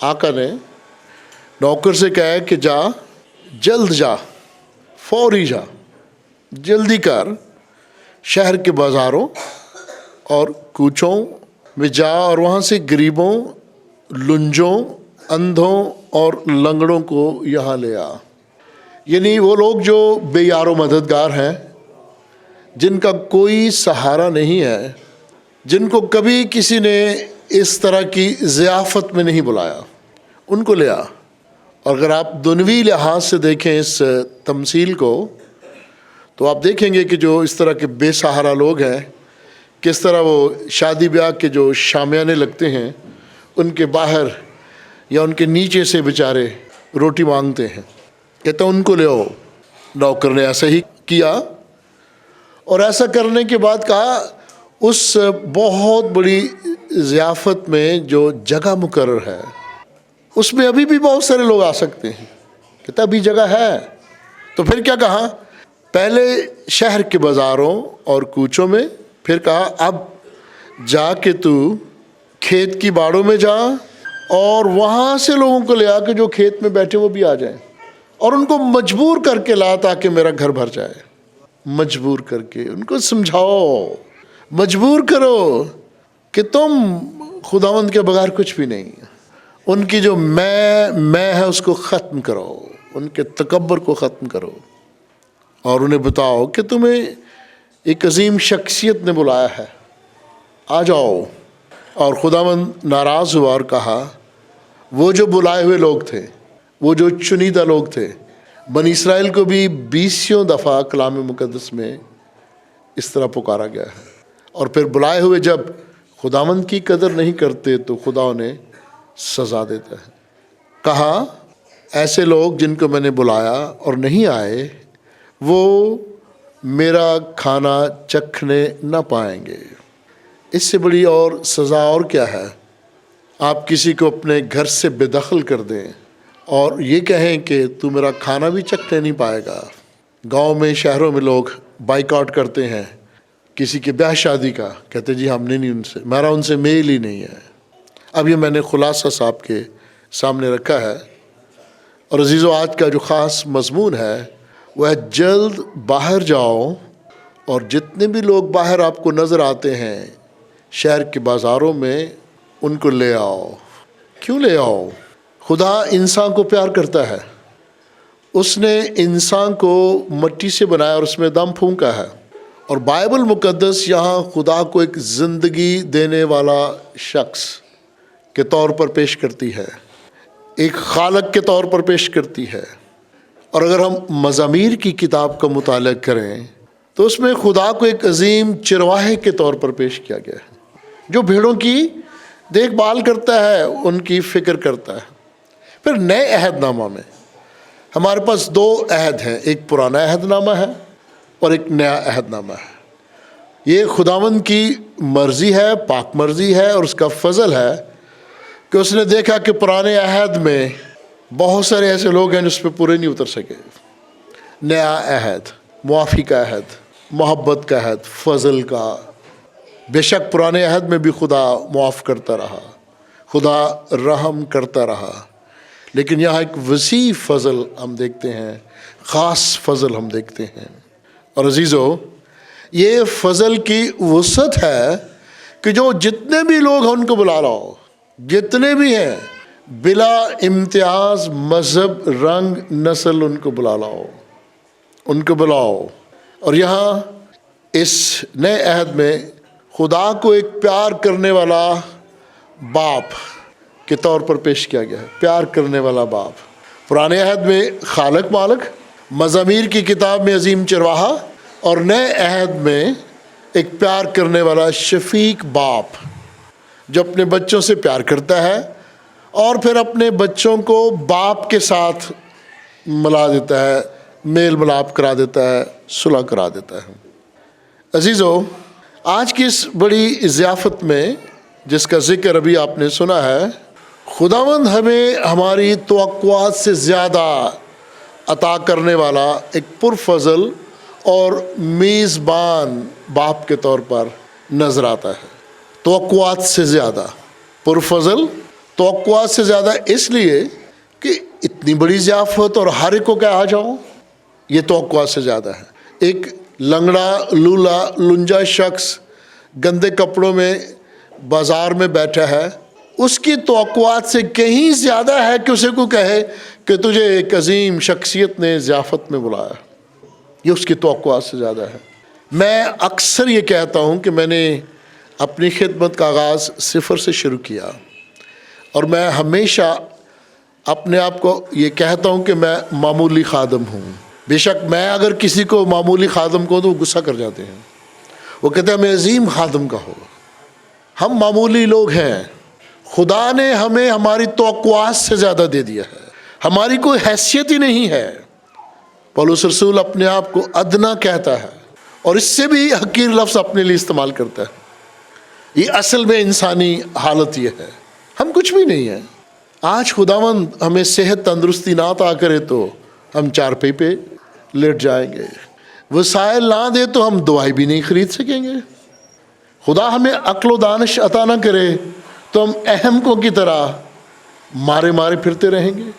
آقا نے نوکر سے کہا کہ جا، جلد جا، فوری جا، جلدی کر، شہر کے بازاروں اور کوچوں میں جا اور وہاں سے غریبوں، لنجوں، اندھوں اور لنگڑوں کو یہاں لے آ۔ یعنی وہ لوگ جو بے یار و مددگار ہیں، جن کا کوئی سہارا نہیں ہے، جن کو کبھی کسی نے اس طرح کی ضیافت میں نہیں بلایا، ان کو لے آ۔ اور اگر آپ دنیوی لحاظ سے دیکھیں اس تمثیل کو تو آپ دیکھیں گے کہ جو اس طرح کے بے سہارا لوگ ہیں، کس طرح وہ شادی بیاہ کے جو شامیانے لگتے ہیں ان کے باہر یا ان کے نیچے سے بیچارے روٹی مانگتے ہیں، کہتا ان کو لے آؤ۔ نوکر نے ایسا ہی کیا، اور ایسا کرنے کے بعد کہا اس بہت بڑی ضیافت میں جو جگہ مقرر ہے اس میں ابھی بھی بہت سارے لوگ آ سکتے ہیں، کہتا ابھی جگہ ہے۔ تو پھر کیا کہا؟ پہلے شہر کے بازاروں اور کوچوں میں، پھر کہا اب جا کے تو کھیت کی باڑوں میں جا اور وہاں سے لوگوں کو لے آ کے جو کھیت میں بیٹھے وہ بھی آ جائیں، اور ان کو مجبور کر کے لا تاکہ میرا گھر بھر جائے۔ مجبور کر کے ان کو سمجھاؤ، مجبور کرو کہ تم خداوند کے بغیر کچھ بھی نہیں۔ ان کی جو میں ہے اس کو ختم کرو، ان کے تکبر کو ختم کرو، اور انہیں بتاؤ کہ تمہیں ایک عظیم شخصیت نے بلایا ہے، آ جاؤ۔ اور خداوند ناراض ہوا اور کہا وہ جو بلائے ہوئے لوگ تھے، وہ جو چنیدہ لوگ تھے، بنی اسرائیل کو بھی 20 دفعہ کلام مقدس میں اس طرح پکارا گیا ہے، اور پھر بلائے ہوئے جب خداوند کی قدر نہیں کرتے تو خدا انہیں سزا دیتا ہے۔ کہا ایسے لوگ جن کو میں نے بلایا اور نہیں آئے وہ میرا کھانا چکھنے نہ پائیں گے۔ اس سے بڑی اور سزا اور کیا ہے؟ آپ کسی کو اپنے گھر سے بے دخل کر دیں اور یہ کہیں کہ تو میرا کھانا بھی چکھنے نہیں پائے گا۔ گاؤں میں، شہروں میں لوگ بائیکاٹ کرتے ہیں کسی کے بیاہ شادی کا، کہتے جی ہم نے نہیں، ان سے میرا ان سے میل ہی نہیں ہے۔ اب یہ میں نے خلاصہ صاحب کے سامنے رکھا ہے، اور عزیزو آج کا جو خاص مضمون ہے وہ ہے جلد باہر جاؤ، اور جتنے بھی لوگ باہر آپ کو نظر آتے ہیں شہر کے بازاروں میں ان کو لے آؤ۔ کیوں لے آؤ؟ خدا انسان کو پیار کرتا ہے، اس نے انسان کو مٹی سے بنایا اور اس میں دم پھونکا ہے، اور بائبل مقدس یہاں خدا کو ایک زندگی دینے والا شخص کے طور پر پیش کرتی ہے، ایک خالق کے طور پر پیش کرتی ہے۔ اور اگر ہم مزامیر کی کتاب کا مطالعہ کریں تو اس میں خدا کو ایک عظیم چرواہے کے طور پر پیش کیا گیا ہے، جو بھیڑوں کی دیکھ بھال کرتا ہے، ان کی فکر کرتا ہے۔ پھر نئے عہد نامہ میں ہمارے پاس 2 عہد ہیں، ایک پرانا عہد نامہ ہے اور ایک نیا عہد نامہ ہے۔ یہ خداوند کی مرضی ہے، پاک مرضی ہے، اور اس کا فضل ہے کہ اس نے دیکھا کہ پرانے عہد میں بہت سارے ایسے لوگ ہیں جس پہ پورے نہیں اتر سکے۔ نیا عہد، معافی کا عہد، محبت کا عہد، فضل کا۔ بے شک پرانے عہد میں بھی خدا معاف کرتا رہا، خدا رحم کرتا رہا، لیکن یہاں ایک وسیع فضل ہم دیکھتے ہیں، خاص فضل ہم دیکھتے ہیں۔ اور عزیزو یہ فضل کی وسعت ہے کہ جو جتنے بھی لوگ ہیں ان کو بلا لاؤ، جتنے بھی ہیں، بلا امتیاز، مذہب، رنگ، نسل، ان کو بلا لاؤ، ان کو بلاؤ۔ اور یہاں اس نئے عہد میں خدا کو ایک پیار کرنے والا باپ کے طور پر پیش کیا گیا ہے، پیار کرنے والا باپ۔ پرانے عہد میں خالق مالک، مزامیر کی کتاب میں عظیم چرواہا، اور نئے عہد میں ایک پیار کرنے والا شفیق باپ جو اپنے بچوں سے پیار کرتا ہے اور پھر اپنے بچوں کو باپ کے ساتھ ملا دیتا ہے، میل ملاپ کرا دیتا ہے، صلح کرا دیتا ہے۔ عزیزو آج کی اس بڑی ضیافت میں جس کا ذکر ابھی آپ نے سنا ہے، خداوند ہمیں ہماری توقعات سے زیادہ عطا کرنے والا ایک پرفضل اور میزبان باپ کے طور پر نظر آتا ہے۔ توقعات سے زیادہ پرفضل، توقعات سے زیادہ اس لیے کہ اتنی بڑی ضیافت اور ہر ایک کو کہ آ جاؤ، یہ توقعات سے زیادہ ہے۔ ایک لنگڑا لولا لنجا شخص گندے کپڑوں میں بازار میں بیٹھا ہے، اس کی توقعات سے کہیں زیادہ ہے کہ اسے کو کہے کہ تجھے ایک عظیم شخصیت نے ضیافت میں بلایا، یہ اس کی توقعات سے زیادہ ہے۔ میں اکثر یہ کہتا ہوں کہ میں نے اپنی خدمت کا آغاز صفر سے شروع کیا، اور میں ہمیشہ اپنے آپ کو یہ کہتا ہوں کہ میں معمولی خادم ہوں۔ بے شک میں اگر کسی کو معمولی خادم کو تو وہ غصہ کر جاتے ہیں، وہ کہتے ہیں ہمیں عظیم خادم کا ہو۔ ہم معمولی لوگ ہیں، خدا نے ہمیں ہماری توقعات سے زیادہ دے دیا ہے، ہماری کوئی حیثیت ہی نہیں ہے۔ پولس رسول اپنے آپ کو ادنا کہتا ہے، اور اس سے بھی حقیر لفظ اپنے لیے استعمال کرتا ہے۔ یہ اصل میں انسانی حالت یہ ہے، ہم کچھ بھی نہیں ہیں۔ آج خداوند ہمیں صحت تندرستی نہ عطا کرے تو ہم چارپائی پہ لیٹ جائیں گے، وسائل نہ دے تو ہم دوائی بھی نہیں خرید سکیں گے، خدا ہمیں عقل و دانش عطا نہ کرے تو ہم احمقوں کی طرح مارے مارے پھرتے رہیں گے۔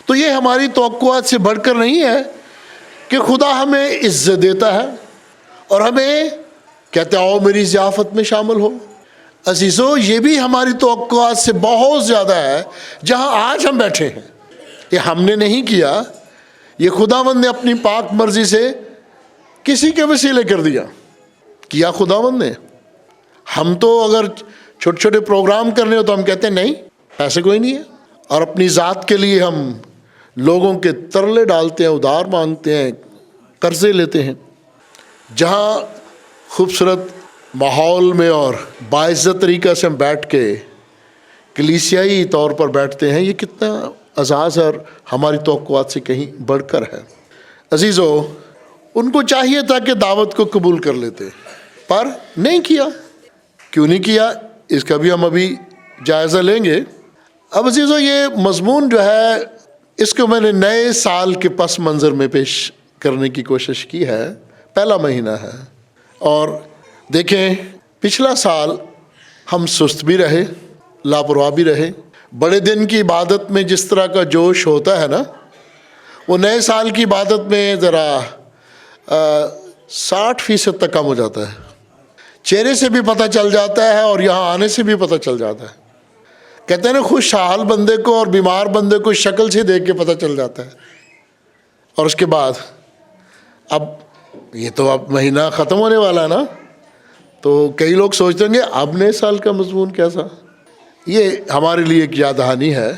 تو یہ ہماری توقعات سے بڑھ کر نہیں ہے کہ خدا ہمیں عزت دیتا ہے اور ہمیں کہتے آؤ میری ضیافت میں شامل ہو۔ عزیزو، یہ بھی ہماری توقعات سے بہت زیادہ ہے جہاں آج ہم بیٹھے ہیں۔ یہ ہم نے نہیں کیا، یہ خداوند نے اپنی پاک مرضی سے کسی کے وسیلے کر دیا، کیا خداوند نے۔ ہم تو اگر چھوٹے چھوٹے پروگرام کرنے ہو تو ہم کہتے ہیں نہیں، پیسے کوئی نہیں ہے، اور اپنی ذات کے لیے ہم لوگوں کے ترلے ڈالتے ہیں، ادھار مانگتے ہیں، قرضے لیتے ہیں۔ جہاں خوبصورت ماحول میں اور باعزت طریقہ سے ہم بیٹھ کے کلیسیائی طور پر بیٹھتے ہیں، یہ کتنا اعزاز اور ہماری توقعات سے کہیں بڑھ کر ہے۔ عزیزو، ان کو چاہیے تھا کہ دعوت کو قبول کر لیتے، پر نہیں کیا۔ کیوں نہیں کیا اس کا بھی ہم ابھی جائزہ لیں گے۔ اب عزیزو، یہ مضمون جو ہے اس کو میں نے نئے سال کے پس منظر میں پیش کرنے کی کوشش کی ہے۔ پہلا مہینہ ہے، اور دیکھیں پچھلا سال ہم سست بھی رہے، لاپرواہ بھی رہے۔ بڑے دن کی عبادت میں جس طرح کا جوش ہوتا ہے نا، وہ نئے سال کی عبادت میں ذرا 60% تک کم ہو جاتا ہے۔ چہرے سے بھی پتہ چل جاتا ہے اور یہاں آنے سے بھی پتہ چل جاتا ہے۔ کہتے ہیں نا، خوشحال بندے کو اور بیمار بندے کو شکل سے دیکھ کے پتہ چل جاتا ہے۔ اور اس کے بعد اب یہ تو اب مہینہ ختم ہونے والا ہے نا، تو کئی لوگ سوچتے ہیں کہ اب نئے سال کا مضمون کیسا۔ یہ ہمارے لیے ایک یاد دہانی ہے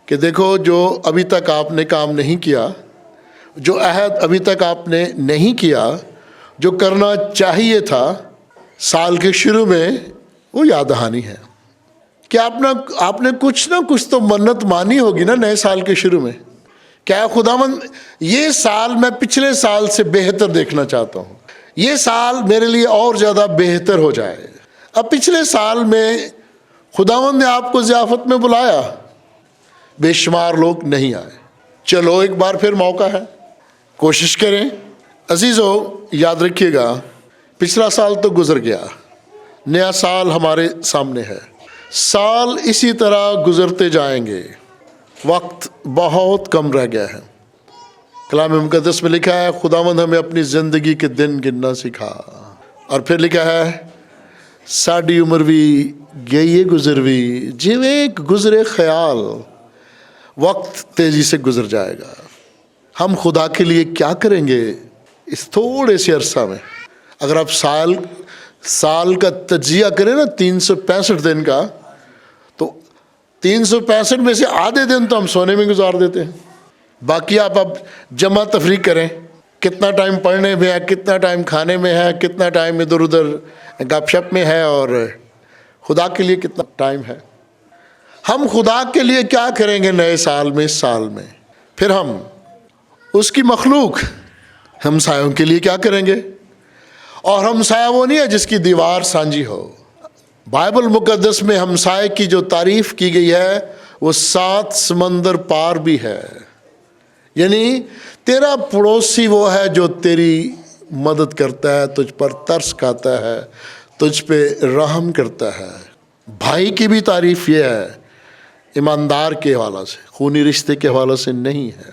کہ دیکھو، جو ابھی تک آپ نے کام نہیں کیا، جو عہد ابھی تک آپ نے نہیں کیا، جو کرنا چاہیے تھا سال کے شروع میں، وہ یاد دہانی ہے کہ آپ نے کچھ نہ کچھ تو منت مانی ہوگی نا نئے سال کے شروع میں۔ کیا خداوند یہ سال میں پچھلے سال سے بہتر دیکھنا چاہتا ہوں، یہ سال میرے لیے اور زیادہ بہتر ہو جائے۔ اب پچھلے سال میں خداوند نے آپ کو ضیافت میں بلایا، بے شمار لوگ نہیں آئے، چلو ایک بار پھر موقع ہے، کوشش کریں۔ عزیزو، یاد رکھیے گا، پچھلا سال تو گزر گیا، نیا سال ہمارے سامنے ہے۔ سال اسی طرح گزرتے جائیں گے، وقت بہت کم رہ گیا ہے۔ کلام مقدس میں لکھا ہے خداوند ہمیں اپنی زندگی کے دن گننا سکھا، اور پھر لکھا ہے ساڈی عمر بھی گئی گزروی جویں ایک گزرے خیال، وقت تیزی سے گزر جائے گا۔ ہم خدا کے لیے کیا کریں گے اس تھوڑے سے عرصہ میں؟ اگر آپ سال کا تجزیہ کریں نا 365 دن کا، تو 365 میں سے آدھے دن تو ہم سونے میں گزار دیتے ہیں، باقی آپ اب جمع تفریق کریں، کتنا ٹائم پڑھنے میں ہے، کتنا ٹائم کھانے میں ہے، کتنا ٹائم ادھر ادھر گپ شپ میں ہے، اور خدا کے لیے کتنا ٹائم ہے۔ ہم خدا کے لیے کیا کریں گے نئے سال میں، اس سال میں؟ پھر ہم اس کی مخلوق ہمسایوں کے لیے کیا کریں گے؟ اور ہمسایہ وہ نہیں ہے جس کی دیوار سانجی ہو۔ بائبل مقدس میں ہمسائے کی جو تعریف کی گئی ہے وہ 7 سمندر پار بھی ہے، یعنی تیرا پڑوسی وہ ہے جو تیری مدد کرتا ہے، تجھ پر ترس کھاتا ہے، تجھ پہ رحم کرتا ہے۔ بھائی کی بھی تعریف یہ ہے، ایماندار کے حوالے سے، خونی رشتے کے حوالے سے نہیں ہے،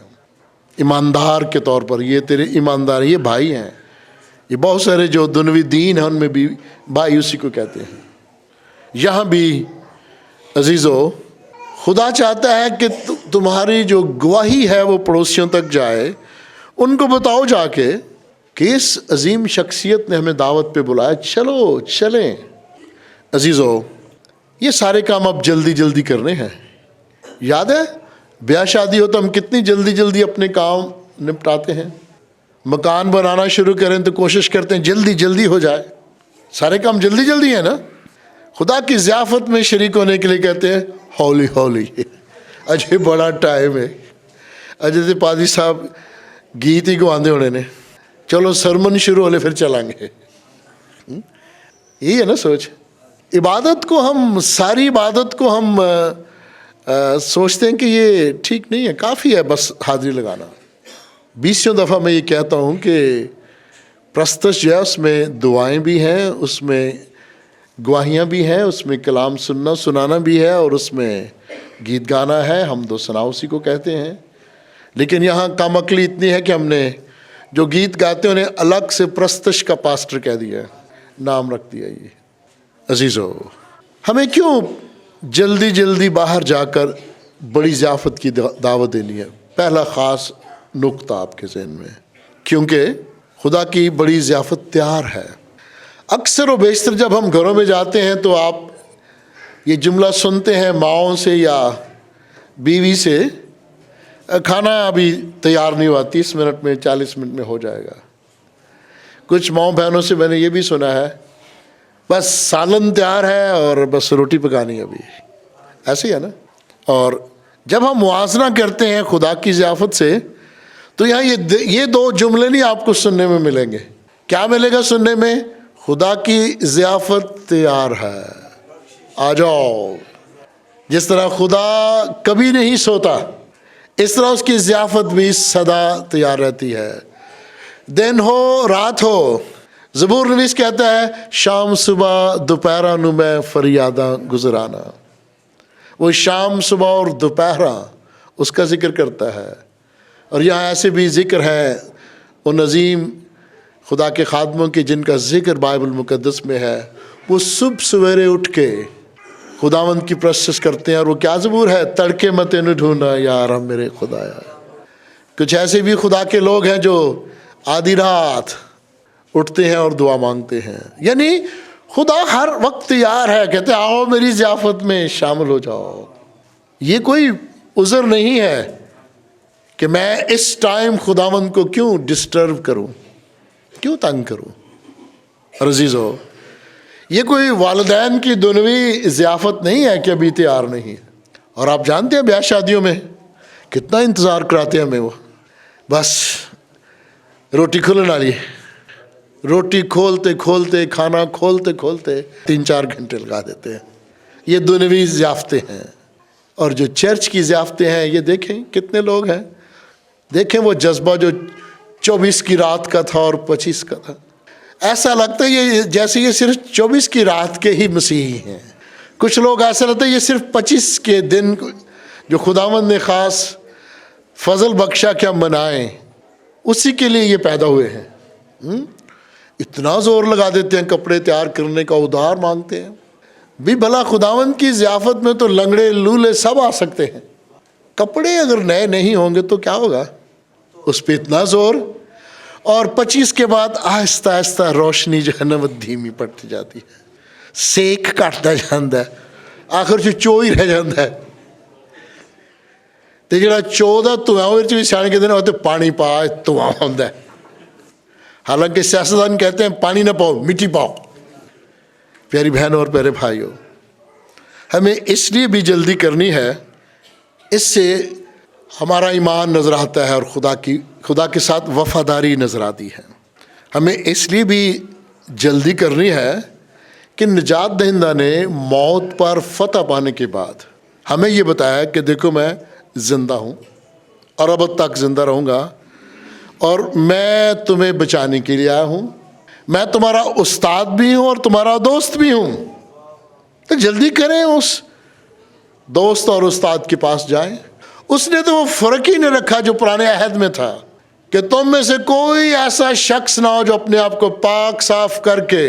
ایماندار کے طور پر یہ تیرے ایماندار، یہ بھائی ہیں. یہ بہت سارے جو دنوی دین ہیں ان میں بھی بھائی اسی کو کہتے ہیں. یہاں بھی عزیزو خدا چاہتا ہے کہ تمہاری جو گواہی ہے وہ پڑوسیوں تک جائے. ان کو بتاؤ جا کے کہ اس عظیم شخصیت نے ہمیں دعوت پہ بلایا، چلو چلیں. عزیزو یہ سارے کام اب جلدی جلدی کرنے ہیں. یاد ہے بیاہ شادی ہو تو ہم کتنی جلدی جلدی اپنے کام نپٹاتے ہیں. مکان بنانا شروع کریں تو کوشش کرتے ہیں جلدی جلدی ہو جائے. سارے کام جلدی جلدی ہیں نا. خدا کی ضیافت میں شریک ہونے کے لیے کہتے ہیں ہولی ہولی. اجے بڑا ٹائم ہے. اجے تے پادری صاحب گیت ہی گواندے ہونے نے، چلو سرمن شروع ہولے پھر چلیں گے. یہی ہے نا سوچ. عبادت کو ہم، ساری عبادت کو ہم سوچتے ہیں کہ یہ ٹھیک نہیں ہے، کافی ہے بس حاضری لگانا. 20 دفعہ میں یہ کہتا ہوں کہ پرستش جو ہے اس میں دعائیں بھی ہیں، اس میں گواہیاں بھی ہیں، اس میں کلام سننا سنانا بھی ہے، اور اس میں گیت گانا ہے. حمد و ثنا اسی کو کہتے ہیں. لیکن یہاں کم عقلی اتنی ہے کہ ہم نے جو گیت گاتے ہیں انہیں الگ سے پرستش کا پاسٹر کہہ دیا، نام رکھ دیا. یہ عزیزو ہمیں کیوں جلدی جلدی باہر جا کر بڑی ضیافت کی دعوت دینی ہے؟ پہلا خاص نقطہ آپ کے ذہن میں، کیونکہ خدا کی بڑی ضیافت تیار ہے. اکثر و بیشتر جب ہم گھروں میں جاتے ہیں تو آپ یہ جملہ سنتے ہیں ماؤں سے یا بیوی سے، کھانا ابھی تیار نہیں ہوا، 30 منٹ میں 40 منٹ میں ہو جائے گا. کچھ ماؤں بہنوں سے میں نے یہ بھی سنا ہے بس سالن تیار ہے اور بس روٹی پکانی ہے ابھی. ایسے ہی ہے نا. اور جب ہم موازنہ کرتے ہیں خدا کی ضیافت سے تو یہاں یہ 2 جملے نہیں آپ کو سننے میں ملیں گے. کیا ملے گا سننے میں؟ خدا کی ضیافت تیار ہے، آ جاؤ. جس طرح خدا کبھی نہیں سوتا اس طرح اس کی ضیافت بھی سدا تیار رہتی ہے. دن ہو رات ہو. زبور نویس کہتا ہے شام صبح دوپہرہ نو میں فریاداں گزرانا. وہ شام صبح اور دوپہرہ اس کا ذکر کرتا ہے. اور یہاں ایسے بھی ذکر ہے ان عظیم خدا کے خادموں کے جن کا ذکر بائبل مقدس میں ہے. وہ صبح سویرے اٹھ کے خداوند کی پرستش کرتے ہیں. اور وہ کیا زبور ہے؟ تڑکے مت نہ ڈھونڈا یار ہم میرے خدایا. کچھ ایسے بھی خدا کے لوگ ہیں جو آدھی رات اٹھتے ہیں اور دعا مانگتے ہیں. یعنی خدا ہر وقت تیار ہے، کہتے آؤ میری ضیافت میں شامل ہو جاؤ. یہ کوئی عذر نہیں ہے کہ میں اس ٹائم خداوند کو کیوں ڈسٹرب کروں، کیوں تنگ کروں. اور عزیزو یہ کوئی والدین کی دنوی ضیافت نہیں ہے کہ ابھی تیار نہیں. اور آپ جانتے ہیں بیاہ شادیوں میں کتنا انتظار کراتے ہیں ہمیں. وہ بس روٹی کھلنے والی، روٹی کھولتے کھولتے، کھانا کھولتے کھولتے 3-4 گھنٹے لگا دیتے ہیں. یہ دنوی ضیافتیں ہیں. اور جو چرچ کی ضیافتیں ہیں یہ دیکھیں کتنے لوگ ہیں. دیکھیں وہ جذبہ جو 24 کی رات کا تھا اور 25 کا تھا. ایسا لگتا ہے یہ جیسے یہ صرف 24 کی رات کے ہی مسیحی ہیں. کچھ لوگ ایسا لگتا ہے یہ صرف 25 کے دن جو خداوند نے خاص فضل بخشا کہ ہم منائیں اسی کے لیے یہ پیدا ہوئے ہیں. اتنا زور لگا دیتے ہیں کپڑے تیار کرنے کا، ادھار مانگتے ہیں. بھی بھلا خداوند کی ضیافت میں تو لنگڑے لولے سب آ سکتے ہیں. کپڑے اگر نئے نہیں ہوں گے تو کیا ہوگا؟ اس پہ اتنا زور. اور 25 کے بعد آہستہ آہستہ روشنی جو ہے نا وہ دھیمی پڑتی جاتی ہے، سیک کٹتا جاتا ہے، آخر جو چوئی رہ جاتا ہے. تو جڑا 14 دھواں بھی سیانے کے دن ہوتے پانی پا دھواں ہوتا ہے. حالانکہ سیاستدان کہتے ہیں پانی نہ پاؤ مٹی پاؤ. پیاری بہنوں اور پیارے بھائیوں، ہمیں اس لیے بھی جلدی کرنی ہے، اس سے ہمارا ایمان نظر آتا ہے اور خدا کے ساتھ وفاداری نظر آتی ہے. ہمیں اس لیے بھی جلدی کرنی ہے کہ نجات دہندہ نے موت پر فتح پانے کے بعد ہمیں یہ بتایا کہ دیکھو میں زندہ ہوں اور اب تک زندہ رہوں گا، اور میں تمہیں بچانے کے لیے آیا ہوں. میں تمہارا استاد بھی ہوں اور تمہارا دوست بھی ہوں. تو جلدی کریں اس دوست اور استاد کے پاس جائیں. اس نے تو وہ فرق ہی نہیں رکھا جو پرانے عہد میں تھا کہ تم میں سے کوئی ایسا شخص نہ ہو جو اپنے آپ کو پاک صاف کر کے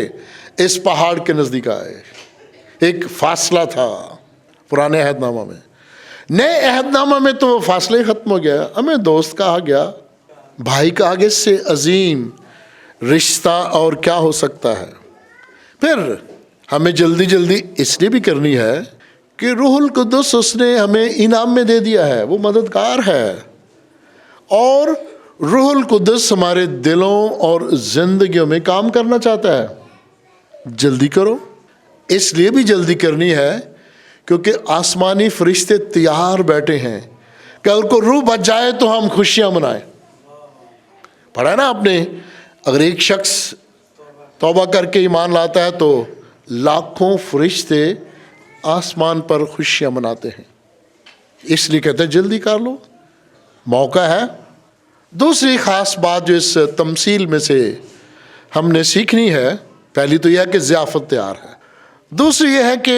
اس پہاڑ کے نزدیک آئے. ایک فاصلہ تھا پرانے عہد نامہ میں. نئے عہد نامہ میں تو وہ فاصلہ ہی ختم ہو گیا. ہمیں دوست کہا گیا, بھائی کہا گیا. اس سے عظیم رشتہ اور کیا ہو سکتا ہے. پھر ہمیں جلدی جلدی اس لیے بھی کرنی ہے کہ روح القدس اس نے ہمیں انعام میں دے دیا ہے, وہ مددگار ہے, اور روح القدس ہمارے دلوں اور زندگیوں میں کام کرنا چاہتا ہے. جلدی کرو. اس لیے بھی جلدی کرنی ہے کیونکہ آسمانی فرشتے تیار بیٹھے ہیں کہ اگر کو روح بچ جائے تو ہم خوشیاں منائیں. پڑھا نا آپ نے, اگر ایک شخص توبہ کر کے ایمان لاتا ہے تو لاکھوں فرشتے آسمان پر خوشیاں مناتے ہیں. اس لیے کہتے ہیں جلدی کر لو, موقع ہے. دوسری خاص بات جو اس تمثیل میں سے ہم نے سیکھنی ہے, پہلی تو یہ ہے کہ ضیافت تیار ہے. دوسری یہ ہے کہ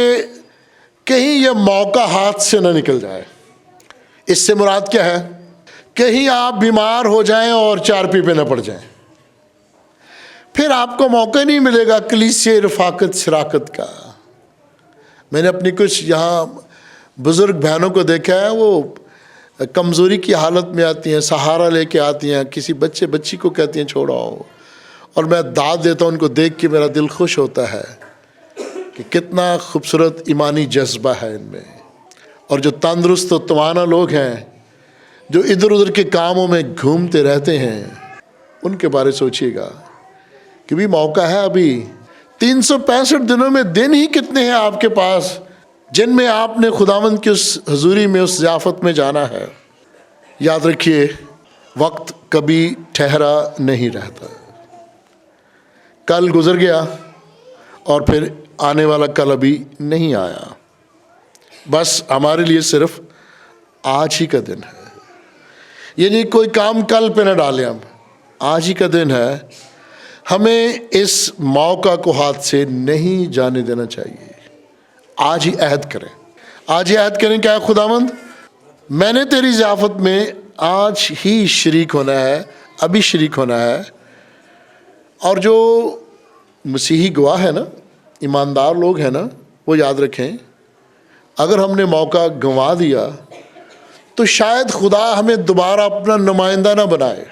کہیں یہ موقع ہاتھ سے نہ نکل جائے. اس سے مراد کیا ہے؟ کہیں آپ بیمار ہو جائیں اور چارپی پہ نہ پڑ جائیں, پھر آپ کو موقع نہیں ملے گا کلیسیہ رفاقت شراکت کا. میں نے اپنی کچھ یہاں بزرگ بہنوں کو دیکھا ہے, وہ کمزوری کی حالت میں آتی ہیں, سہارا لے کے آتی ہیں, کسی بچی کو کہتی ہیں چھوڑ آؤ, اور میں داد دیتا ہوں. ان کو دیکھ کے میرا دل خوش ہوتا ہے کہ کتنا خوبصورت ایمانی جذبہ ہے ان میں. اور جو تندرست و توانا لوگ ہیں جو ادھر ادھر کے کاموں میں گھومتے رہتے ہیں, ان کے بارے سوچیے گا کہ بھی موقع ہے. ابھی 365 دنوں میں دن ہی کتنے ہیں آپ کے پاس جن میں آپ نے خداوند کی اس حضوری میں, اس ضیافت میں جانا ہے. یاد رکھیے, وقت کبھی ٹھہرا نہیں رہتا. کل گزر گیا اور پھر آنے والا کل ابھی نہیں آیا. بس ہمارے لیے صرف آج ہی کا دن ہے. یعنی کوئی کام کل پہ نہ ڈالیں, ہم آج ہی کا دن ہے. ہمیں اس موقع کو ہاتھ سے نہیں جانے دینا چاہیے. آج ہی عہد کریں, آج ہی عہد کریں. کیا خداوند, میں نے تیری ضیافت میں آج ہی شریک ہونا ہے, ابھی شریک ہونا ہے. اور جو مسیحی گواہ ہے نا, ایماندار لوگ ہیں نا, وہ یاد رکھیں اگر ہم نے موقع گنوا دیا تو شاید خدا ہمیں دوبارہ اپنا نمائندہ نہ بنائے.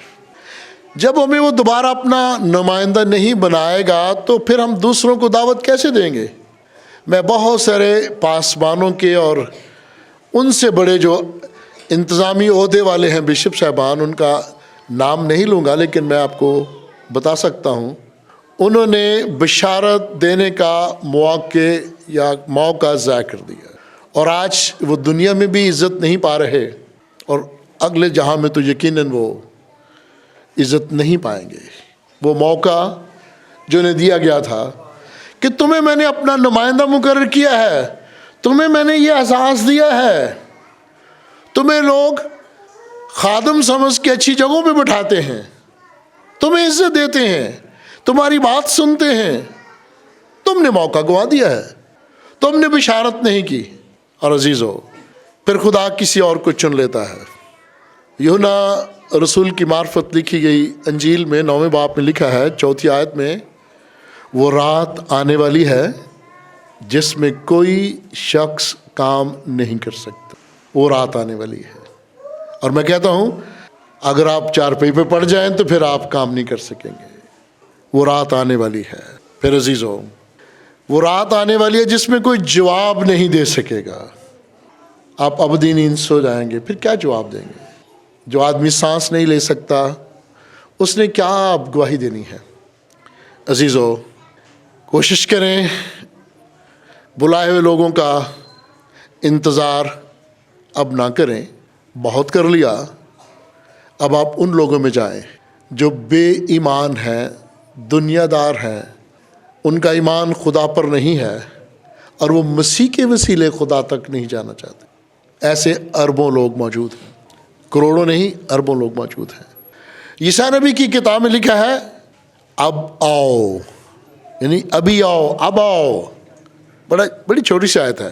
جب ہمیں وہ دوبارہ اپنا نمائندہ نہیں بنائے گا تو پھر ہم دوسروں کو دعوت کیسے دیں گے؟ میں بہت سارے پاسبانوں کے اور ان سے بڑے جو انتظامی عہدے والے ہیں بشپ صاحبان, ان کا نام نہیں لوں گا, لیکن میں آپ کو بتا سکتا ہوں انہوں نے بشارت دینے کا موقع ضائع کر دیا, اور آج وہ دنیا میں بھی عزت نہیں پا رہے, اور اگلے جہاں میں تو یقیناً وہ عزت نہیں پائیں گے. وہ موقع جو انہیں دیا گیا تھا کہ تمہیں میں نے اپنا نمائندہ مقرر کیا ہے, تمہیں میں نے یہ احساس دیا ہے, تمہیں لوگ خادم سمجھ کے اچھی جگہوں پہ بٹھاتے ہیں, تمہیں عزت دیتے ہیں, تمہاری بات سنتے ہیں, تم نے موقع گوا دیا ہے, تم نے بشارت نہیں کی. اور عزیزو, پھر خدا کسی اور کو چن لیتا ہے. یوحنا رسول کی معرفت لکھی گئی انجیل میں 9ویں باب میں لکھا ہے 4 آیت میں, وہ رات آنے والی ہے جس میں کوئی شخص کام نہیں کر سکتا. وہ رات آنے والی ہے, اور میں کہتا ہوں اگر آپ چارپائی پہ پڑ جائیں تو پھر آپ کام نہیں کر سکیں گے. وہ رات آنے والی ہے. پھر عزیزو, وہ رات آنے والی ہے جس میں کوئی جواب نہیں دے سکے گا. آپ ابدی نیند سو جائیں گے, پھر کیا جواب دیں گے؟ جو آدمی سانس نہیں لے سکتا اس نے کیا آپ گواہی دینی ہے؟ عزیزو, کوشش کریں بلائے ہوئے لوگوں کا انتظار اب نہ کریں. بہت کر لیا, اب آپ ان لوگوں میں جائیں جو بے ایمان ہیں, دنیا دار ہیں, ان کا ایمان خدا پر نہیں ہے اور وہ مسیح کے وسیلے خدا تک نہیں جانا چاہتے. ایسے اربوں لوگ موجود ہیں, کروڑوں نہیں اربوں لوگ موجود ہیں. یسایا نبی کی کتاب میں لکھا ہے اب آؤ, یعنی ابھی آؤ, اب آؤ. بڑی چھوٹی سی آیت ہے.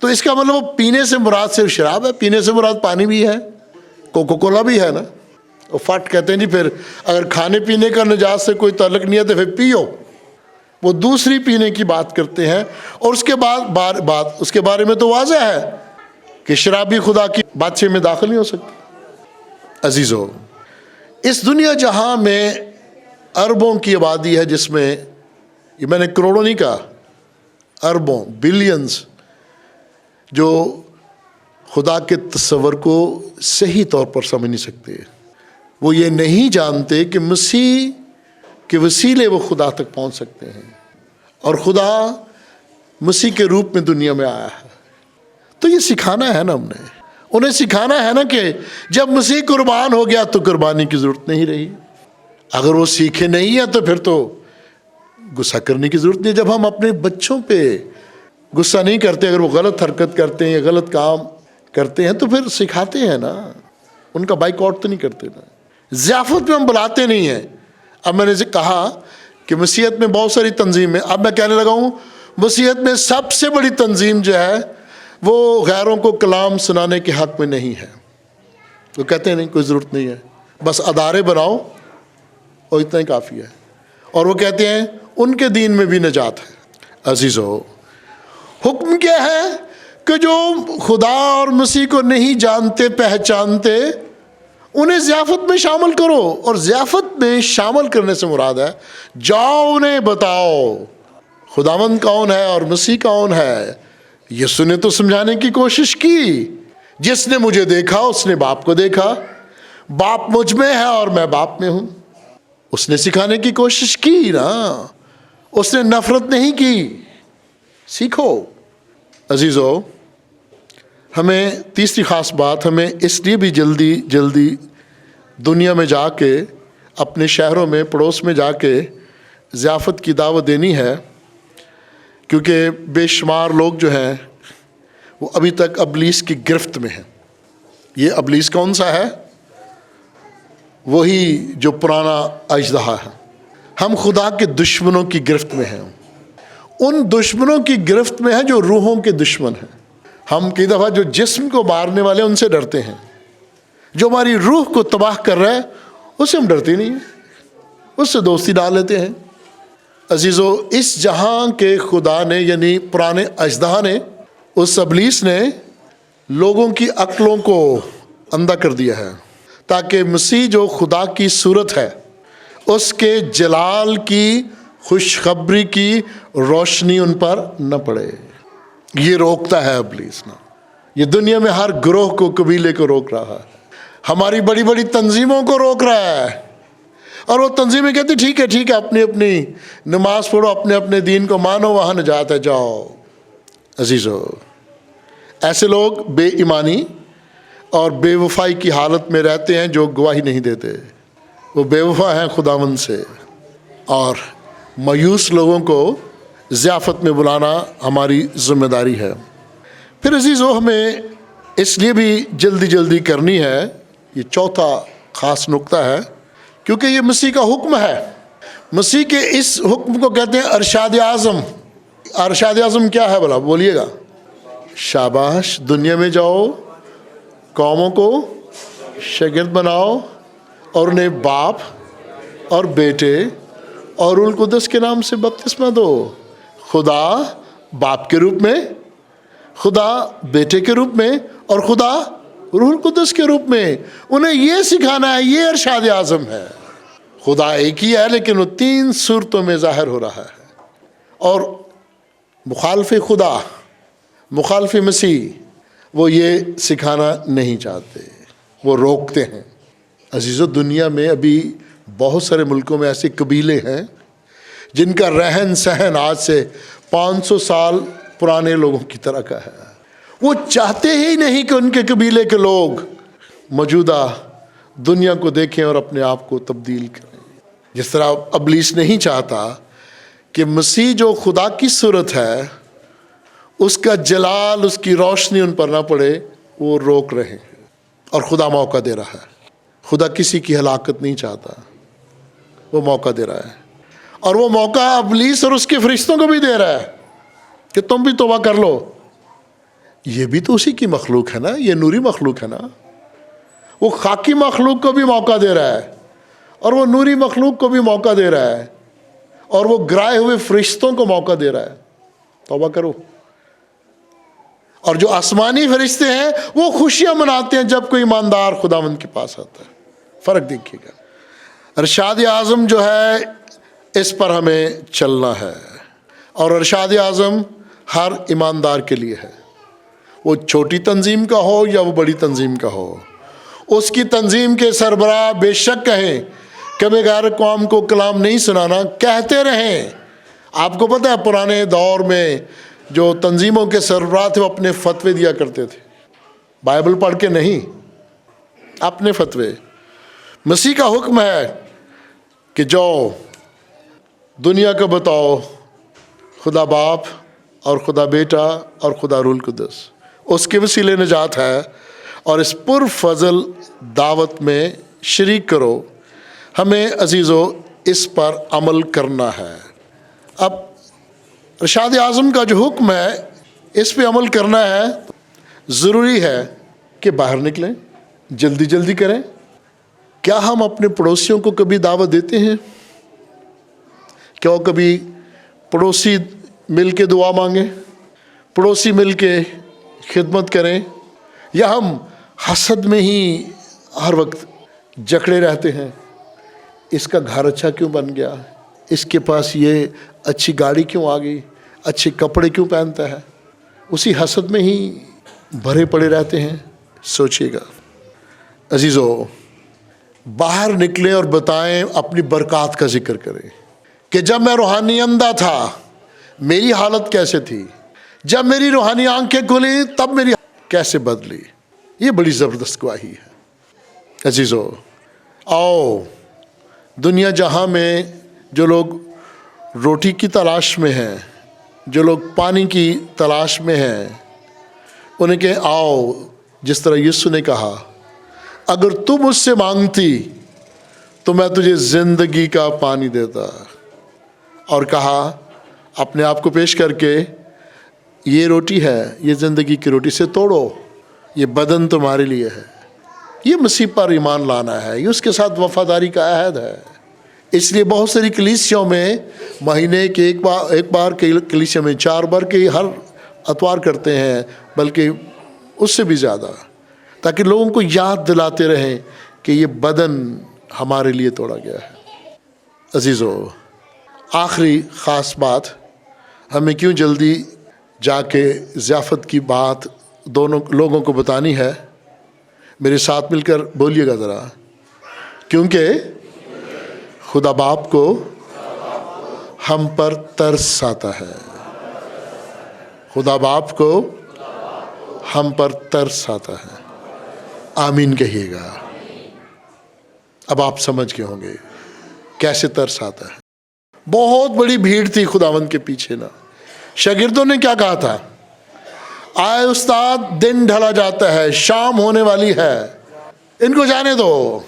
تو اس کا مطلب وہ پینے سے مراد صرف شراب ہے؟ پینے سے مراد پانی بھی ہے، کوکو کولا بھی ہے نا۔ وہ فٹ کہتے ہیں جی پھر اگر کھانے پینے کا نجات سے کوئی تعلق نہیں ہے تو پھر پیو۔ وہ دوسری پینے کی بات کرتے ہیں، اور اس کے بعد اس کے بارے میں تو واضح ہے کہ شرابی خدا کی بادشاہی میں داخل نہیں ہو سکتا۔ عزیزو، اس دنیا جہاں میں اربوں کی آبادی ہے، جس میں یہ میں نے کروڑوں نہیں کہا، اربوں، بلینز، جو خدا کے تصور کو صحیح طور پر سمجھ نہیں سکتے۔ وہ یہ نہیں جانتے کہ مسیح کے وسیلے وہ خدا تک پہنچ سکتے ہیں، اور خدا مسیح کے روپ میں دنیا میں آیا ہے۔ تو یہ سکھانا ہے نا، ہم نے انہیں سکھانا ہے نا کہ جب مسیح قربان ہو گیا تو قربانی کی ضرورت نہیں رہی۔ اگر وہ سیکھے نہیں ہیں تو پھر تو غصہ کرنے کی ضرورت نہیں۔ جب ہم اپنے بچوں پہ غصہ نہیں کرتے، اگر وہ غلط حرکت کرتے ہیں یا غلط کام کرتے ہیں تو پھر سکھاتے ہیں نا، ان کا بائیکاٹ تو نہیں کرتے نا۔ ضیافت میں ہم بلاتے نہیں ہیں۔ اب میں نے کہا کہ مسیحیت میں بہت ساری تنظیمیں، اب میں کہنے لگا ہوں مسیحیت میں سب سے بڑی تنظیم جو ہے وہ غیروں کو کلام سنانے کے حق میں نہیں ہے۔ وہ کہتے ہیں نہیں، کوئی ضرورت نہیں ہے، بس ادارے بناؤ اور اتنا ہی کافی ہے۔ اور وہ کہتے ہیں ان کے دین میں بھی نجات ہے۔ عزیزو، حکم کیا ہے کہ جو خدا اور مسیح کو نہیں جانتے پہچانتے انہیں ضیافت میں شامل کرو، اور ضیافت میں شامل کرنے سے مراد ہے جاؤ انہیں بتاؤ خداوند کون ہے اور مسیح کون ہے۔ یسوع نے تو سمجھانے کی کوشش کی، جس نے مجھے دیکھا اس نے باپ کو دیکھا، باپ مجھ میں ہے اور میں باپ میں ہوں۔ اس نے سکھانے کی کوشش کی نا، اس نے نفرت نہیں کی۔ سیکھو۔ عزیزو، ہمیں تیسری خاص بات، ہمیں اس لیے بھی جلدی دنیا میں جا کے، اپنے شہروں میں، پڑوس میں جا کے ضیافت کی دعوت دینی ہے، کیونکہ بے شمار لوگ جو ہیں وہ ابھی تک ابلیس کی گرفت میں ہیں۔ یہ ابلیس کون سا ہے؟ وہی جو پرانا اژدہا ہے۔ ہم خدا کے دشمنوں کی گرفت میں ہیں، ان دشمنوں کی گرفت میں ہیں جو روحوں کے دشمن ہیں۔ ہم کئی دفعہ جو جسم کو مارنے والے ان سے ڈرتے ہیں، جو ہماری روح کو تباہ کر رہا ہے اس سے ہم ڈرتے نہیں ہیں، اس سے دوستی ڈال لیتے ہیں۔ عزیزو، اس جہاں کے خدا نے، یعنی پرانے اژدہا نے، اس ابلیس نے لوگوں کی عقلوں کو اندھا کر دیا ہے، تاکہ مسیح جو خدا کی صورت ہے اس کے جلال کی خوشخبری کی روشنی ان پر نہ پڑے۔ یہ روکتا ہے ابلیس نا، یہ دنیا میں ہر گروہ کو، قبیلے کو روک رہا ہے، ہماری بڑی بڑی تنظیموں کو روک رہا ہے۔ اور وہ تنظیمیں کہتی ٹھیک ہے اپنی اپنی نماز پڑھو، اپنے اپنے دین کو مانو، وہاں نجات ہے، جاؤ۔ عزیزو، ایسے لوگ بے ایمانی اور بے وفائی کی حالت میں رہتے ہیں جو گواہی نہیں دیتے، وہ بے وفا ہیں خداوند سے، اور مایوس لوگوں کو ضیافت میں بلانا ہماری ذمہ داری ہے۔ پھر عزیزو، ہمیں اس لیے بھی جلدی کرنی ہے، یہ چوتھا خاص نقطہ ہے، کیونکہ یہ مسیح کا حکم ہے۔ مسیح کے اس حکم کو کہتے ہیں ارشاد اعظم۔ ارشاد اعظم کیا ہے بھلا؟ بولیے گا۔ شاباش، دنیا میں جاؤ، قوموں کو شاگرد بناؤ اور انہیں باپ اور بیٹے اور روح القدس کے نام سے بپتسمہ دو۔ خدا باپ کے روپ میں، خدا بیٹے کے روپ میں، اور خدا روح القدس کے روپ میں۔ انہیں یہ سکھانا ہے، یہ ارشاد اعظم ہے۔ خدا ایک ہی ہے لیکن وہ 3 صورتوں میں ظاہر ہو رہا ہے، اور مخالف خدا، مخالف مسیح، وہ یہ سکھانا نہیں چاہتے، وہ روکتے ہیں۔ عزیزو، دنیا میں ابھی بہت سارے ملکوں میں ایسے قبیلے ہیں جن کا رہن سہن آج سے 500 سال پرانے لوگوں کی طرح کا ہے۔ وہ چاہتے ہی نہیں کہ ان کے قبیلے کے لوگ موجودہ دنیا کو دیکھیں اور اپنے آپ کو تبدیل کریں، جس طرح ابلیس نہیں چاہتا کہ مسیح جو خدا کی صورت ہے اس کا جلال، اس کی روشنی ان پر نہ پڑے۔ وہ روک رہے ہیں، اور خدا موقع دے رہا ہے۔ خدا کسی کی ہلاکت نہیں چاہتا، وہ موقع دے رہا ہے، اور وہ موقع ابلیس اور اس کے فرشتوں کو بھی دے رہا ہے کہ تم بھی توبہ کر لو، یہ بھی تو اسی کی مخلوق ہے نا, یہ نوری مخلوق ہے نا. وہ خاکی مخلوق کو بھی موقع دے رہا ہے اور وہ نوری مخلوق کو بھی موقع دے رہا ہے اور وہ گرائے ہوئے فرشتوں کو موقع دے رہا ہے. توبہ کرو. اور جو آسمانی فرشتے ہیں وہ خوشیاں مناتے ہیں جب کوئی ایماندار خداوند کے پاس آتا ہے. فرق دیکھیے گا. ارشاد اعظم جو ہے اس پر ہمیں چلنا ہے, اور ارشاد اعظم ہر ایماندار کے لیے ہے, وہ چھوٹی تنظیم کا ہو یا وہ بڑی تنظیم کا ہو. اس کی تنظیم کے سربراہ بے شک کہیں کہ میں غیر قوم کو کلام نہیں سنانا, کہتے رہیں. آپ کو پتہ ہے پرانے دور میں جو تنظیموں کے سربراہ تھے وہ اپنے فتوے دیا کرتے تھے, بائبل پڑھ کے نہیں, اپنے فتوے. مسیح کا حکم ہے کہ جاؤ دنیا کو بتاؤ خدا باپ اور خدا بیٹا اور خدا روح القدس, اس کے وسیلے نجات ہے, اور اس پر فضل دعوت میں شریک کرو. ہمیں عزیزو اس پر عمل کرنا ہے. اب ارشاد اعظم کا جو حکم ہے اس پہ عمل کرنا ہے. ضروری ہے کہ باہر نکلیں, جلدی جلدی کریں. کیا ہم اپنے پڑوسیوں کو کبھی دعوت دیتے ہیں؟ کیا وہ کبھی پڑوسی مل کے دعا مانگیں, پڑوسی مل کے خدمت کریں, یا ہم حسد میں ہی ہر وقت جکڑے رہتے ہیں؟ اس کا گھر اچھا کیوں بن گیا, اس کے پاس یہ اچھی گاڑی کیوں آ گئی, اچھے کپڑے کیوں پہنتا ہے, اسی حسد میں ہی بھرے پڑے رہتے ہیں. سوچیے گا. عزیزو باہر نکلیں اور بتائیں, اپنی برکات کا ذکر کریں کہ جب میں روحانی اندھا تھا میری حالت کیسے تھی, جب میری روحانی آنکھیں کھلی تب میری کیسے بدلی. یہ بڑی زبردست گواہی ہے. عزیزو آؤ, دنیا جہاں میں جو لوگ روٹی کی تلاش میں ہیں, جو لوگ پانی کی تلاش میں ہیں, انہیں کہ آؤ, جس طرح یسوع نے کہا اگر تم مجھ سے مانگتی تو میں تجھے زندگی کا پانی دیتا, اور کہا اپنے آپ کو پیش کر کے یہ روٹی ہے, یہ زندگی کی روٹی سے توڑو, یہ بدن تمہارے لیے ہے. یہ مسیح پر ایمان لانا ہے, یہ اس کے ساتھ وفاداری کا عہد ہے. اس لیے بہت ساری کلیسیوں میں مہینے کے ایک بار کلیسیا میں 4 بار کے ہر اتوار کرتے ہیں, بلکہ اس سے بھی زیادہ, تاکہ لوگوں کو یاد دلاتے رہیں کہ یہ بدن ہمارے لیے توڑا گیا ہے. عزیزو آخری خاص بات, ہمیں کیوں جلدی جا کے ضیافت کی بات دونوں لوگوں کو بتانی ہے؟ میرے ساتھ مل کر بولیے گا ذرا. کیونکہ خدا باپ کو ہم پر ترس آتا ہے. خدا باپ کو ہم پر ترس آتا ہے. آمین کہیے گا. اب آپ سمجھ گئے ہوں گے کیسے ترس آتا ہے. بہت بڑی بھیڑ تھی خداوند کے پیچھے نا. شاگردوں نے کیا کہا تھا؟ آئے استاد, دن ڈھلا جاتا ہے, شام ہونے والی ہے, ان کو جانے دو.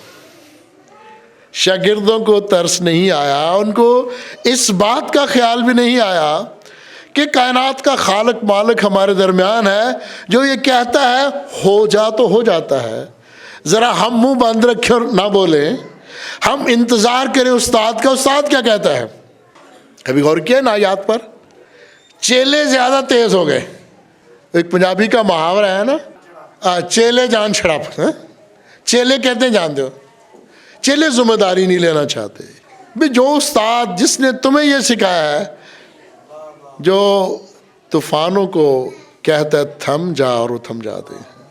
شاگردوں کو ترس نہیں آیا, ان کو اس بات کا خیال بھی نہیں آیا کہ کائنات کا خالق مالک ہمارے درمیان ہے, جو یہ کہتا ہے ہو جا تو ہو جاتا ہے. ذرا ہم منہ بند رکھیں اور نہ بولیں, ہم انتظار کریں استاد کا. استاد کیا کہتا ہے؟ کبھی غور کیا نا آیات پر؟ چیلے زیادہ تیز ہو گئے. ایک پنجابی کا محاورہ ہے نا, چیلے جان چھڑپ. چیلے کہتے ہیں جان دو, چیلے ذمہ داری نہیں لینا چاہتے. بھی جو استاد جس نے تمہیں یہ سکھایا ہے, جو طوفانوں کو کہتا ہے تھم جا, اور وہ تھم جاتے ہیں.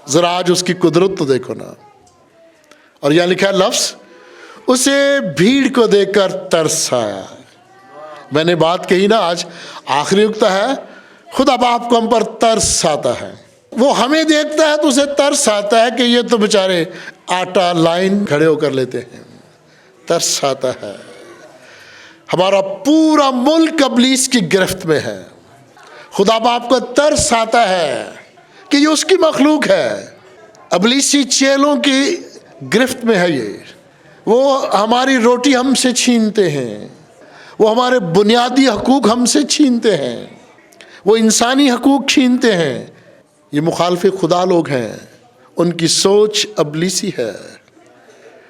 ذرا آج اس کی قدرت تو دیکھو نا. اور یہاں لکھا ہے لفظ, اسے بھیڑ کو دیکھ کر ترس آیا. میں نے بات کہی نا, آج آخری نقطہ ہے, خدا باپ کو ہم پر ترس آتا ہے. وہ ہمیں دیکھتا ہے تو اسے ترس آتا ہے کہ یہ تو بیچارے آٹا لائن کھڑے ہو کر لیتے ہیں. ترس آتا ہے. ہمارا پورا ملک ابلیس کی گرفت میں ہے. خدا باپ کو ترس آتا ہے کہ یہ اس کی مخلوق ہے. ابلیسی چیلوں کی گرفت میں ہے. یہ وہ ہماری روٹی ہم سے چھینتے ہیں, وہ ہمارے بنیادی حقوق ہم سے چھینتے ہیں, وہ انسانی حقوق چھینتے ہیں. یہ مخالف خدا لوگ ہیں، ان کی سوچ ابلیسی ہے،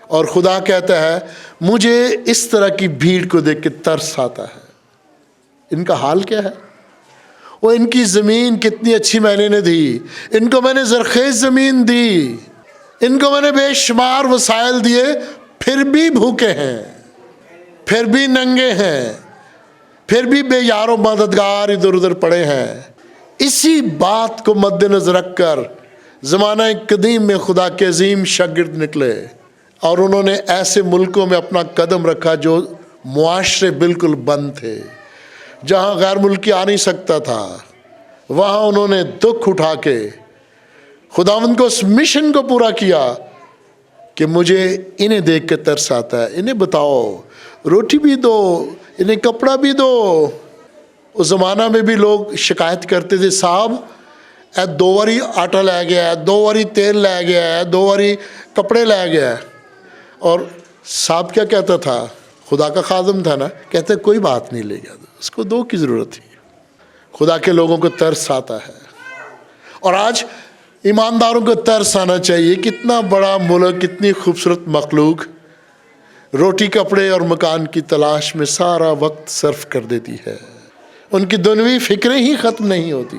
اور خدا کہتا ہے مجھے اس طرح کی بھیڑ کو دیکھ کے ترس آتا ہے۔ ان کا حال کیا ہے؟ وہ ان کی زمین کتنی اچھی میں نے دی، ان کو میں نے زرخیز زمین دی، ان کو میں نے بے شمار وسائل دیے، پھر بھی بھوکے ہیں، پھر بھی ننگے ہیں، پھر بھی بے یار و مددگار ادھر ادھر پڑے ہیں۔ اسی بات کو مد نظر رکھ کر زمانہ قدیم میں خدا کے عظیم شاگرد نکلے، اور انہوں نے ایسے ملکوں میں اپنا قدم رکھا جو معاشرے بالکل بند تھے، جہاں غیر ملکی آ نہیں سکتا تھا۔ وہاں انہوں نے دکھ اٹھا کے خداوند کو اس مشن کو پورا کیا کہ مجھے انہیں دیکھ کے ترس آتا ہے، انہیں بتاؤ روٹی بھی دو، انہیں کپڑا بھی دو۔ اس زمانہ میں بھی لوگ شکایت کرتے تھے، صاحب اے 2 واری آٹا لے گیا ہے، 2 واری تیل لے گیا ہے، 2 واری کپڑے لے گیا ہے۔ اور صاحب کیا کہتا تھا؟ خدا کا خادم تھا نا، کہتے کوئی بات نہیں، لے گیا، اس کو 2 کی ضرورت تھی۔ خدا کے لوگوں کو ترس آتا ہے، اور آج ایمانداروں کو ترس آنا چاہیے۔ کتنا بڑا ملک، کتنی خوبصورت مخلوق روٹی کپڑے اور مکان کی تلاش میں سارا وقت صرف کر دیتی ہے، ان کی دنیوی فکریں ہی ختم نہیں ہوتی،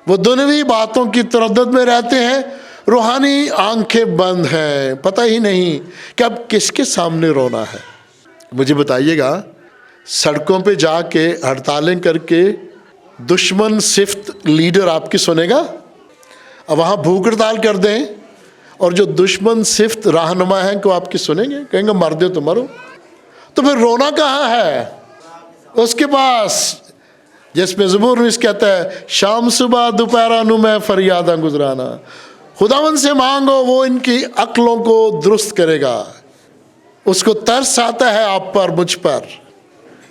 وہ دنیوی باتوں کی تردد میں رہتے ہیں، روحانی آنکھیں بند ہیں، پتہ ہی نہیں کہ اب کس کے سامنے رونا ہے۔ مجھے بتائیے گا، سڑکوں پہ جا کے ہڑتالیں کر کے دشمن صفت لیڈر آپ کی سنے گا؟ اب وہاں بھوک ہڑتال کر دیں اور جو دشمن صفت رہنما ہیں کو آپ کی سنیں گے؟ کہیں گے مر دے تو مرو۔ تو پھر رونا کہاں ہے اس کے پاس، جس میں زبور میں اس کہتا ہے شام صبح دوپہرہ نو میں فریاداں گزرانا۔ خداوند سے مانگو، وہ ان کی عقلوں کو درست کرے گا۔ اس کو ترس آتا ہے آپ پر، مجھ پر۔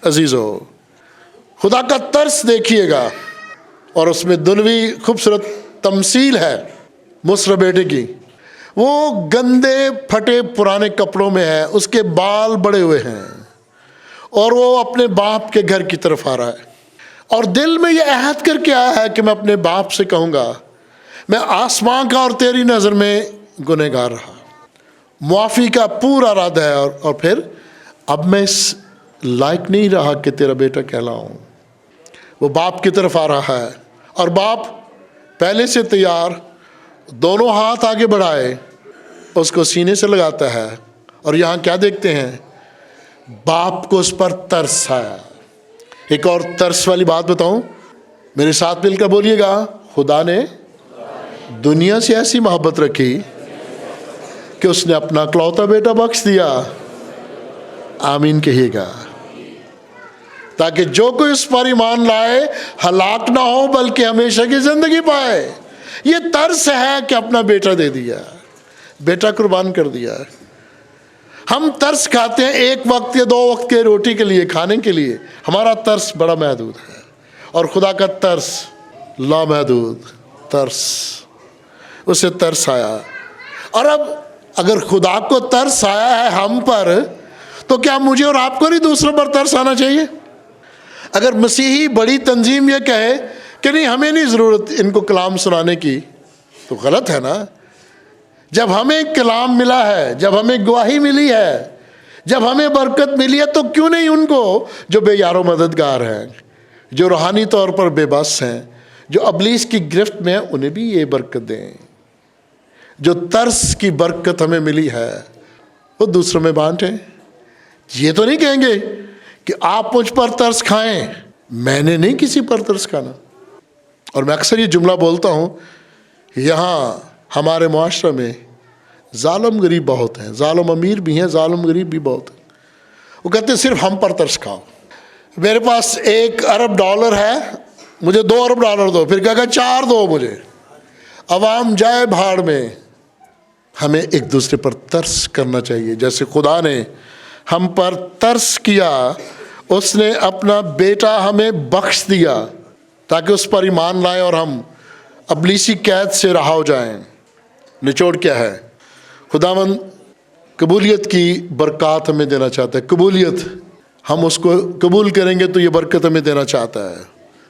عزیزو، خدا کا ترس دیکھیے گا، اور اس میں دنوی خوبصورت تمثیل ہے مصر بیٹے کی۔ وہ گندے پھٹے پرانے کپڑوں میں ہے، اس کے بال بڑے ہوئے ہیں، اور وہ اپنے باپ کے گھر کی طرف آ رہا ہے، اور دل میں یہ عہد کر کے آیا ہے کہ میں اپنے باپ سے کہوں گا میں آسمان کا اور تیری نظر میں گنہگار رہا۔ معافی کا پورا ارادہ ہے، اور پھر اب میں اس لائق نہیں رہا کہ تیرا بیٹا کہلاؤں۔ وہ باپ کی طرف آ رہا ہے، اور باپ پہلے سے تیار، دونوں ہاتھ آگے بڑھائے اس کو سینے سے لگاتا ہے، اور یہاں کیا دیکھتے ہیں؟ باپ کو اس پر ترس آیا۔ ایک اور ترس والی بات بتاؤں، میرے ساتھ مل کر بولیے گا، خدا نے دنیا سے ایسی محبت رکھی کہ اس نے اپنا اکلوتا بیٹا بخش دیا۔ آمین کہیے گا، تاکہ جو کوئی اس پر ایمان لائے ہلاک نہ ہو بلکہ ہمیشہ کی زندگی پائے۔ یہ ترس ہے کہ اپنا بیٹا دے دیا، بیٹا قربان کر دیا۔ ہم ترس کھاتے ہیں 1 وقت یا 2 وقت کے روٹی کے لیے، کھانے کے لیے، ہمارا ترس بڑا محدود ہے، اور خدا کا ترس لامحدود ترس، اسے ترس آیا۔ اور اب اگر خدا کو ترس آیا ہے ہم پر، تو کیا مجھے اور آپ کو نہیں دوسروں پر ترس آنا چاہیے؟ اگر مسیحی بڑی تنظیم یہ کہے کہ نہیں ہمیں نہیں ضرورت ان کو کلام سنانے کی، تو غلط ہے نا۔ جب ہمیں کلام ملا ہے، جب ہمیں گواہی ملی ہے، جب ہمیں برکت ملی ہے، تو کیوں نہیں ان کو جو بے یار و مددگار ہیں، جو روحانی طور پر بے بس ہیں، جو ابلیس کی گرفت میں ہیں، انہیں بھی یہ برکت دیں۔ جو ترس کی برکت ہمیں ملی ہے وہ دوسروں میں بانٹیں۔ یہ تو نہیں کہیں گے کہ آپ مجھ پر ترس کھائیں، میں نے نہیں کسی پر ترس کھانا۔ اور میں اکثر یہ جملہ بولتا ہوں، یہاں ہمارے معاشرے میں ظالم غریب بہت ہیں، ظالم امیر بھی ہیں، ظالم غریب بھی بہت ہیں۔ وہ کہتے ہیں صرف ہم پر ترس کھاؤ۔ میرے پاس $1 ارب ہے، مجھے $2 ارب دو، پھر کہا 4 دو مجھے۔ عوام جائے بھاڑ میں۔ ہمیں ایک دوسرے پر ترس کرنا چاہیے، جیسے خدا نے ہم پر ترس کیا، اس نے اپنا بیٹا ہمیں بخش دیا تاکہ اس پر ایمان لائیں اور ہم ابلیسی قید سے رہا ہو جائیں۔ نچوڑ کیا ہے؟ خداوند قبولیت کی برکات ہمیں دینا چاہتا ہے۔ قبولیت، ہم اس کو قبول کریں گے تو یہ برکت ہمیں دینا چاہتا ہے۔